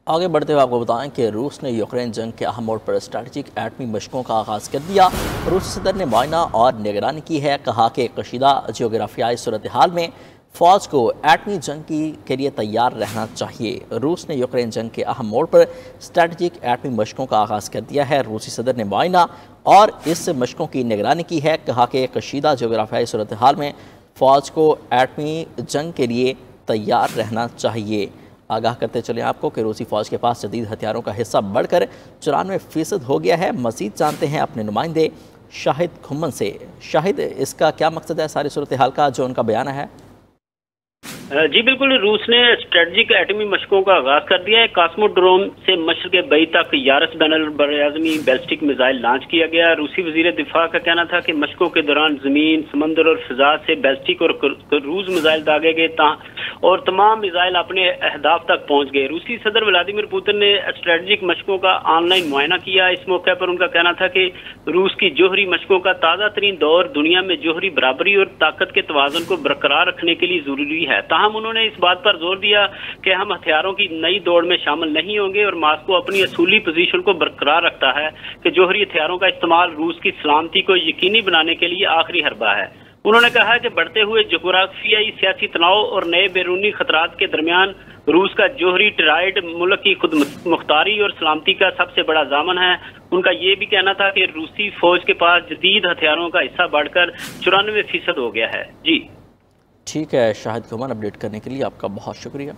آگے بڑھتے ہوئے آپ کو بتائیں کہ روس نے یوکرین جنگ کے اہم موڑ پر اسٹریٹجک ایٹمی مشقوں کا آغاز کر دیا۔ روسی صدر نے معائنہ اور نگرانی کی ہے، کہا کہ کشیدہ جغرافیائی صورتحال میں فوج کو ایٹمی جنگ کے لیے تیار رہنا چاہیے۔ روس نے یوکرین جنگ کے اہم موڑ پر اسٹریٹجک ایٹمی مشقوں کا آغاز کر دیا ہے۔ روسی صدر نے معائنہ اور اس مشقوں کی نگرانی کی ہے، کہا کہ کشیدہ جغرافیائی صورتحال میں فوج کو ایٹمی جنگ کے لیے تیار رہنا چاہیے۔ آگاہ کرتے چلیں آپ کو کہ روسی فوج کے پاس جدید ہتھیاروں کا حصہ بڑھ کر 94% ہو گیا ہے۔ مزید جانتے ہیں اپنے نمائندے شاہد کھمن سے۔ شاہد، اس کا کیا مقصد ہے ساری صورتحال کا جو ان کا بیان ہے؟ جی بالکل، روس نے اسٹریٹجک ایٹمی مشقوں کا آغاز کر دیا ہے۔ کاسمو ڈروم سے مشرق بئی تک یارس بین البراعظمی بیلسٹک میزائل لانچ کیا گیا۔ روسی وزیر دفاع کا کہنا تھا کہ مشقوں کے دوران زمین، سمندر اور فضا سے بیلسٹک اور کروز میزائل داغے گئے اور تمام میزائل اپنے اہداف تک پہنچ گئے۔ روسی صدر ولادیمیر پوتن نے اسٹریٹجک مشقوں کا آن لائن معائنہ کیا۔ اس موقع پر ان کا کہنا تھا کہ روس کی جوہری مشقوں کا تازہ ترین دور دنیا میں جوہری برابری اور طاقت کے توازن کو برقرار رکھنے کے لیے ضروری ہے۔ تاہم انہوں نے اس بات پر زور دیا کہ ہم ہتھیاروں کی نئی دوڑ میں شامل نہیں ہوں گے اور ماسکو اپنی اصولی پوزیشن کو برقرار رکھتا ہے کہ جوہری ہتھیاروں کا استعمال روس کی سلامتی کو یقینی بنانے کے لیے آخری حربہ ہے۔ انہوں نے کہا کہ بڑھتے ہوئے جغرافیائی سیاسی تناؤ اور نئے بیرونی خطرات کے درمیان روس کا جوہری ٹرائیڈ ملک کی خود مختاری اور سلامتی کا سب سے بڑا ضامن ہے۔ ان کا یہ بھی کہنا تھا کہ روسی فوج کے پاس جدید ہتھیاروں کا حصہ بڑھ کر 94% ہو گیا ہے۔ جی ٹھیک ہے شاہد کھمن، اپڈیٹ کرنے کے لیے آپ کا بہت شکریہ۔